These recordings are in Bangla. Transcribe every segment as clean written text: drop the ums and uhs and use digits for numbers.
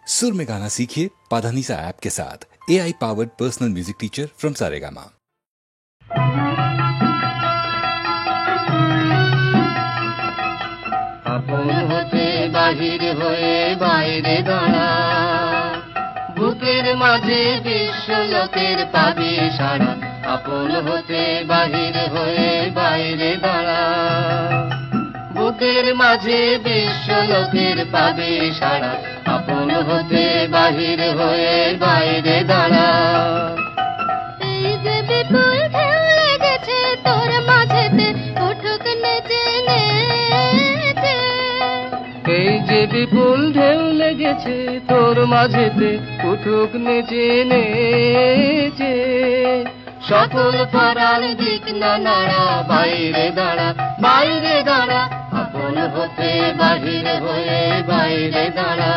सुर में गाना सीखिए पाधानीसा ऐप के साथ। AI powered personal music teacher from Saregama. আপন হতে বাহির হয়ে বাইরে দাঁড়া, বুকের মাঝে বিশ্ব লোকের পাবি সারা। আপন হতে বাহির হয়ে বাইরে দাঁড়া, বুকের মাঝে বিশ্ব লোকের পাবি সারা। আপন হতে বাহির হয়ে বাইরে দাঁড়া। এই যে বিপুল ঢেউ লেগেছে তোর মাঝেতে, উঠুক নেচে নেচে। এই যে বিপুল ঢেউ লেগেছে তোর মাঝেতে, উঠুক নেচে নেচে। সকল পাড়ার দিক না নাড়া, বাইরে দাঁড়া বাইরে দাঁড়া। আপন হতে বাহির হয়ে বাইরে দাঁড়া।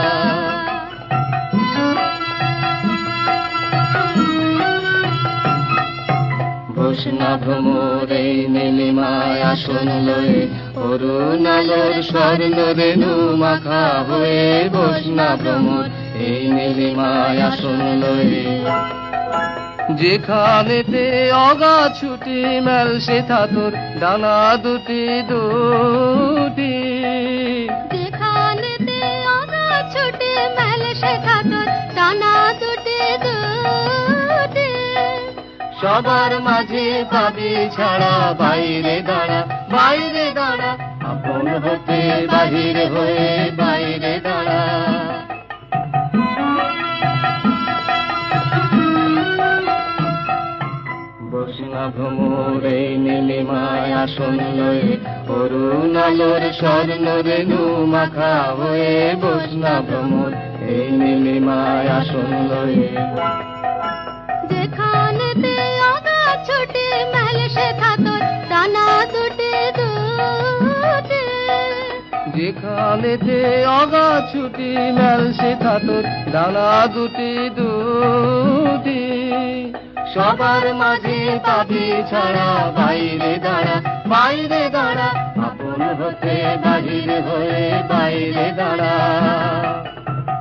বৈষ্ণব ভ্রমর এই নীলিমায় আসন লয়ে, অরুণ আলোর স্বর্ণ রেণু মাখা হয়ে। বৈষ্ণব ভ্রমর এই নীলিমায় আসন লয়ে, যেখানেতে অগা ছুটি মেল সে থাতর ডানা দুটি দুটি। যেখানেতে আগা ছুটে মেল সে থাতর ডানা দুটি দুটি। সবার মাঝে পাবি ছাড়া, বাইরে দাঁড়া বাইরে দাঁড়া। আপন হতে বাহির হয়ে বাইরে দাঁড়া। বৈষ্ণব ভ্রমর এই নীলিমায় আসন লয়ে, অরুণ আলোর স্বর্ণ রেণু মাখা হয়ে। বৈষ্ণব ভ্রমর এই নীলিমায় আসন লয়ে, যেখানেতে আগা ছুটে মেল সে থাতর ডানা দুটি দুটি। যেখানেতে অগা ছুটি মেল সে থাতর ডানা দুটি দুটি। সবার মাঝে পাবি ছাড়া, বাইরে দাঁড়া বাইরে দাঁড়া। আপন হতে বাহির হয়ে বাইরে দাঁড়া,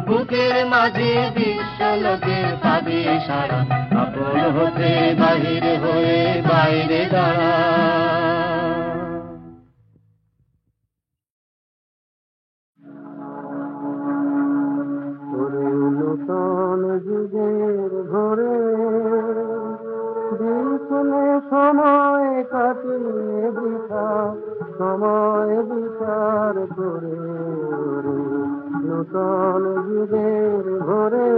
বুকের মাঝে বিশ্ব লোকের পাবি সারা। আপন হতে বাহির হয়ে বাইরে দাঁড়া। নূতন যুগের ভোরে বিপুলে সময় কাটিয়ে বৃথা, সময় বিচার করে। নূতন যুগের ভোরে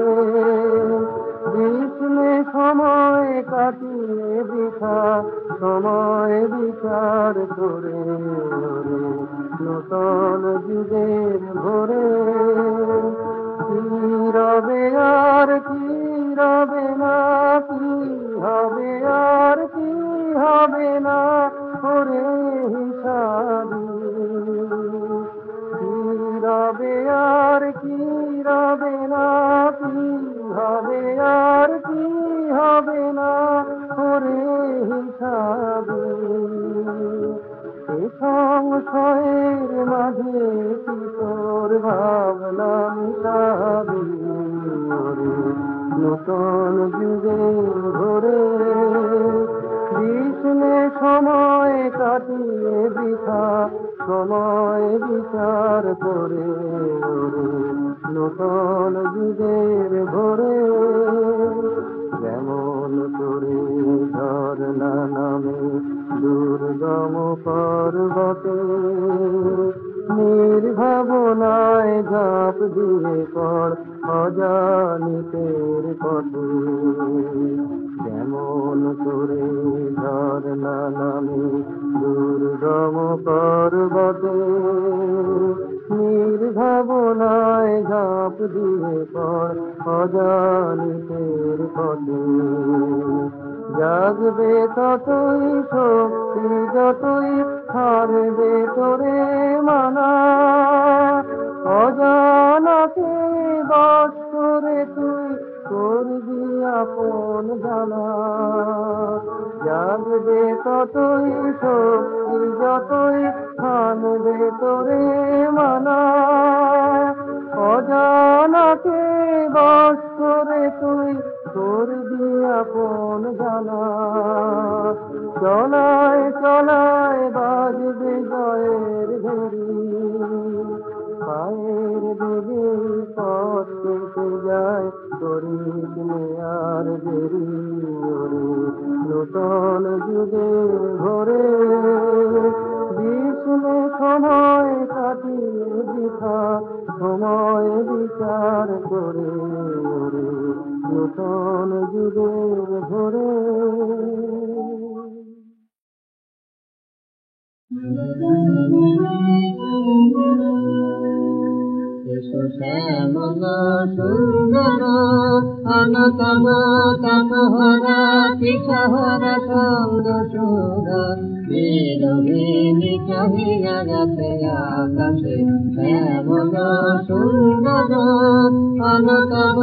বিপুলে সময় কাটিয়ে বৃথা, সময় বিচার করে। নূতন যুগের ভোরে কি রবে আর কি রবে না, কি হবে আর কি হবে না করে হিসাবি। কি রবে আর কি রবে না, কি হবে আর কি হবে না করে হিসাবি। সংশয়ের মাঝে কি তোর ভাবনা মিশাবি। নূতন যুগের ভোরে বিষ্ণে সময় কাটিয়ে বৃথা, সময় বিচার করে। নূতন যুগের ভোরে যেমন করে ঝরনা নামে দুর্গম পর্বতে, নির্ভাবনায় ঝাঁপ দিয়ে পড় অজানিতের পথে। যেমন করে ঝরনা নামে দুর্গম পর্বতে, নির্ভাবনায় ঝাঁপ দিয়ে পড় অজানিতের পথে। জাগবে ততই শক্তি যতই হারবে তোরে মানা, অজানাকে বশ করে তুই করবি আপন জানা। জাগবে ততই শক্তি যতই হারবে তোরে মানা, অজানাকে বশ করে তুই করবি আপন জানা। চলায় চলায় বাজবে জয়ের ঘড়ি, পায়ের বেগে পথ চলতে যায়, করিস আর দেরি ওরে নূতন যুগের ভোরে। বিষ্ণু সময় কাটিয়ে বৃথা, সময় বিচার করে ওরে নূতন যুগের ভোরে। শ্যামল সুন্দর অনতম তপহরা পিছহরা সঙ্গ সুরা, বিরোহিণী চাহিয়া যাতে আকাশে। শ্যামল সুন্দর অনতম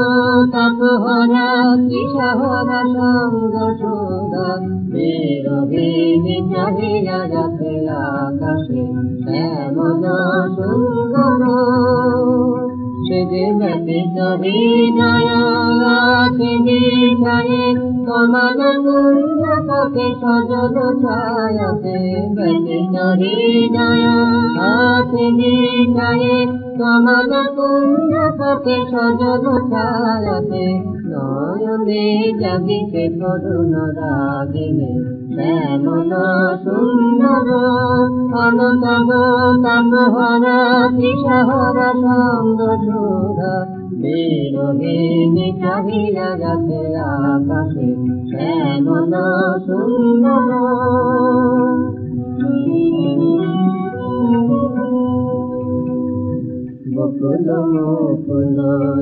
তপহরা পিছহরা সঙ্গ সুরা, বিরোহিণী চাহিয়া যাতে আকাশে। শ্যামল সুন্দর সেজে ব্যতীত হৃদয় আছে বিছায়ে, কমল কুঞ্জ পথে সজল ছায়াতে। ব্যতীত হৃদয় আছে বিছায়ে, কমল কুঞ্জ পথে সজল ছায়াতে। নয়নে জাগিতে করুণ রাগিনে শ্যামল সুন্দর অনতম তপহরা পিছহরা সঙ্গ সুরা, বিরোহিণী চাহিয়া যাতে আকাশে। শ্যামল সুন্দর বকুল মুকুল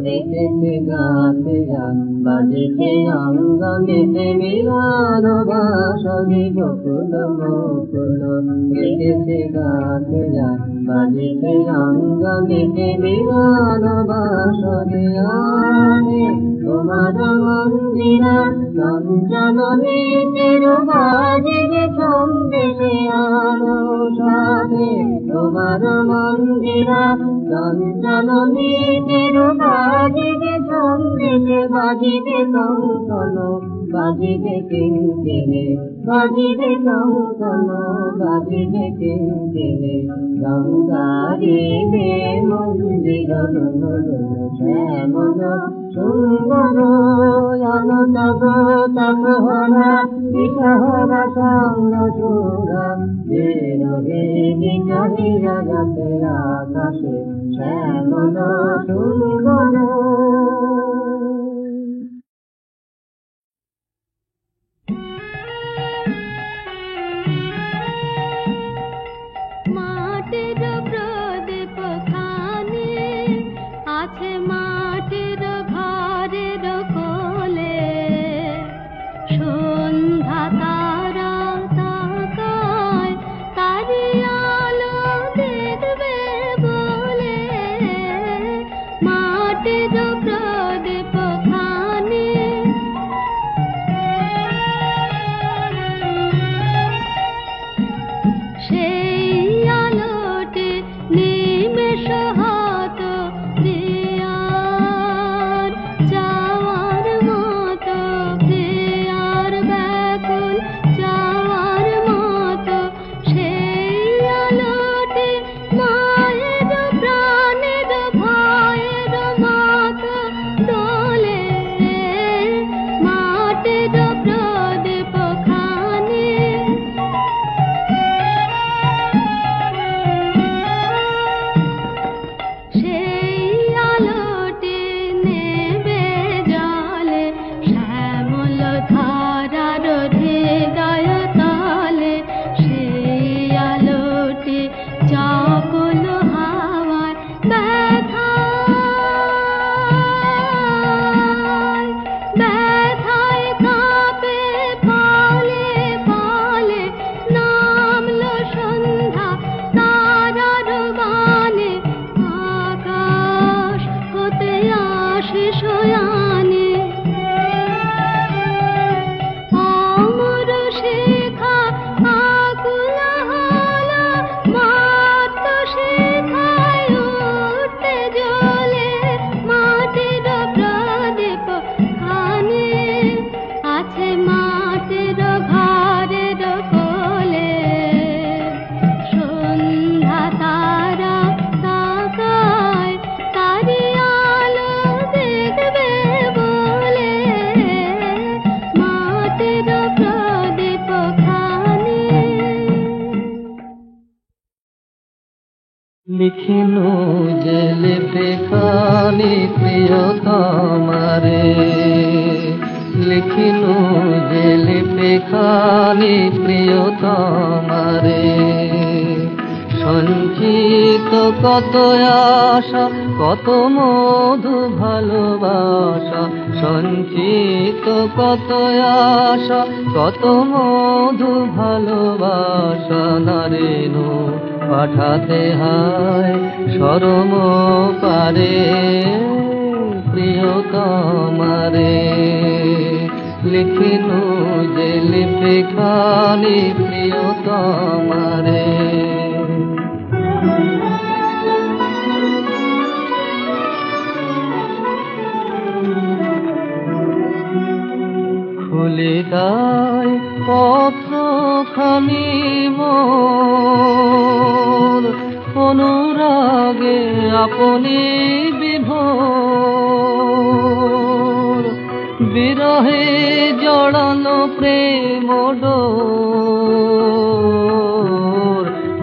রেখেছে গাছেরা, বাজিতে অঙ্গনেতে মিলন বাসনে। বকুল মুকুল রেখেছে গাছেরা, বাজিতে অঙ্গনেতে মিলন বাসনে। আরে তোমার মন্দিরা চঞ্চলনীতির বাজিবে সন্দেশে আলো সাথে। তোমার মন্দিরা চঞ্চলনীতির বাজিবে সন্দেশে, বাজিবে কঙ্কন বাজিবে কিঙ্কিণে, বাজিবে কঙ্কন বাজিবে কিঙ্কিণে। গঙ্গারিবে মন্দির শ্যামল সুন্দর অনতম তপহরা পিছহরা সঙ্গ সুরা, বিরোহিণী চাহিয়া যাতে আকাশে। শ্যামল সুন্দর মাটির প্রদীপ খানে আছে মাটির ঘরের কোলে, সন্ধ্যা তারা তাকায় তারি আলো দেখবে বলে। মাটির প্রদীপ খানে সেই আলোতে নিমেষ হত দেয়ার যাওয়ার মতো, দেয়ার ব্যাকুল যাওয়ার মতো। সেই আলোতে মায়ের প্রাণের ভয়ের মতো লিখিনু যে লিপি খানি প্রিয়তমারে, লিখিনু যে লিপি খানি প্রিয়তমারে। সঞ্চিত কত আশা, কত মধু ভালোবাসা, সঞ্চিত কত আশা, কত মধু ভালোবাসা, নারেনু পাঠাতে হায় শরম পারে প্রিয়তমারে। লিখিনু যে লিপি খানি প্রিয়তমারে। খুলে দায় পত্র খানি মোর, অনুরাগে আপনি বিভোর। বিরহে জড়ানো প্রেম ডোর,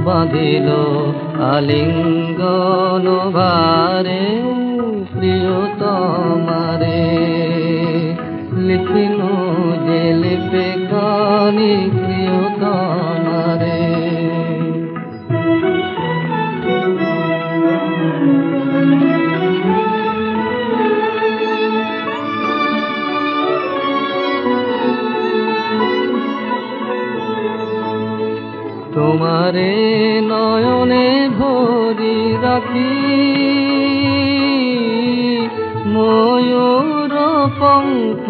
বাঁধিল আলিঙ্গন ভারে প্রিয়তমারে। লিখিনু যে লিপি খানি প্রিয়তমারে। তোমারে নয়নে ভরি রাখি, ময়ূর পঙ্খ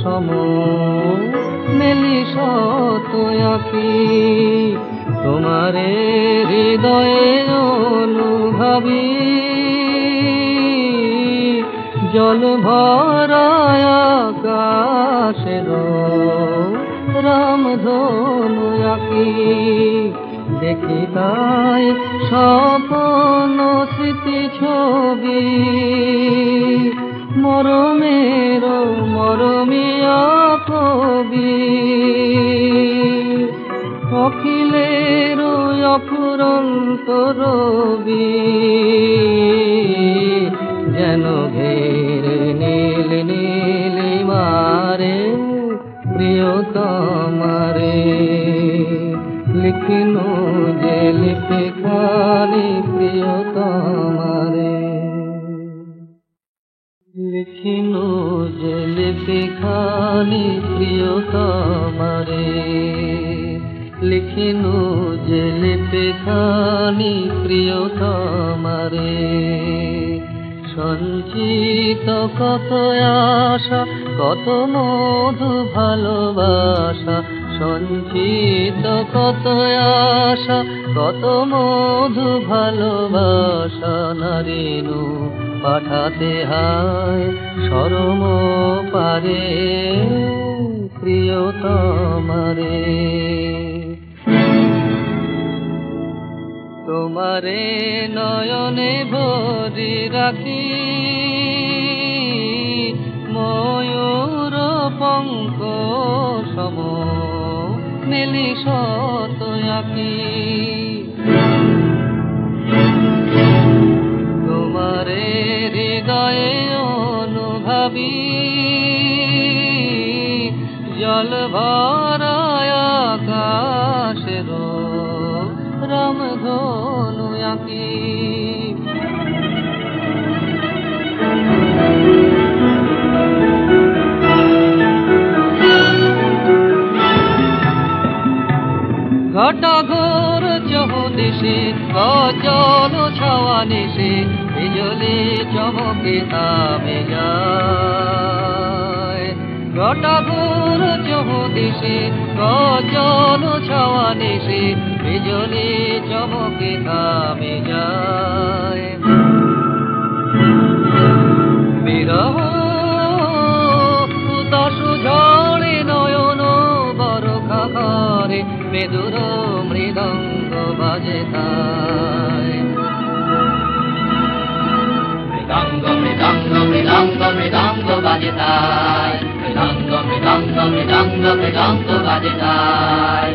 সম মেলি শত আঁকি। তোমারে হৃদয়ে অনুভাবি, জল ভরায় আকাশের রামধনু আঁকি। দেখি তাই স্বপ্ন স্মৃতি ছবি, মরমের মরমিয়া কবি। অখিলের অফুরন্ত রবি, যেন ঘেরে নীল নীলিমারে প্রিয়তমারে। লিখিনু যে লিপি খানি প্রিয়তমারে। লিখিনু যে লিপি খানি প্রিয়তমারে। লিখিনু যে লিপি খানি প্রিয়তমারে। সঞ্চিত কত আশা, কত মধু ভালোবাসা, সঞ্চিত কত আশা, কত মধু ভালোবাসা, নারিনু পাঠাতে হায় শরম পারে প্রিয়তমারে। তোমারে নয়নে ভরি রাখি, ময়ূর পঙ্খ সম মেলি শত আঁকি। তোমারে হৃদয়ে অনুভাবি, জল ভরায় আকাশের রামধনু আঁকি। ঘটা ঘোর চৌদিশে গজল ছাওয়া নিশে, বিজলি চমকে থামে যায়। ঘটা ঘোর চৌদিশে গজল ছাওয়া নিশে, বিজলি চমকে থামে যায়। বিরহ উদাসু ঝড়ে নয়ন বরখা ঘরে, মেদুর মৃদঙ্গ বাজে তাই। মৃদঙ্গ মৃদঙ্গ মৃদঙ্গ মৃদঙ্গ বাজে তাই। মৃদঙ্গ মৃদঙ্গ মৃদঙ্গ মৃদঙ্গ বাজে তাই।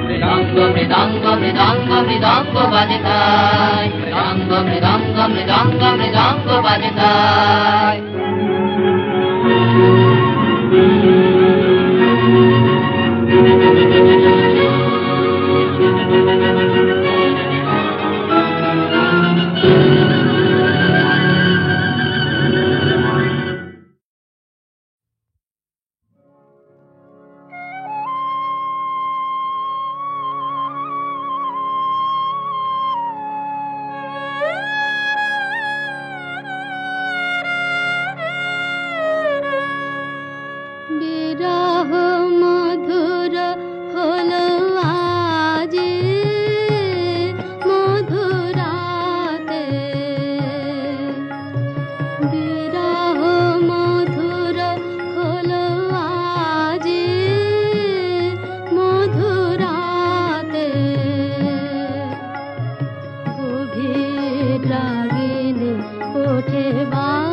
মৃদঙ্গ মৃদঙ্গ মৃদঙ্গ মৃদঙ্গ বাজে তাই, মৃদঙ্গ মৃদঙ্গ মৃদঙ্গ মৃদঙ্গ বাজে তাই। বিরহ মধুর হলো আজ মধুরাতে, বিরহ মধুর হলো আজ মধুরাতে, গভীর রাগিনী ওঠে বা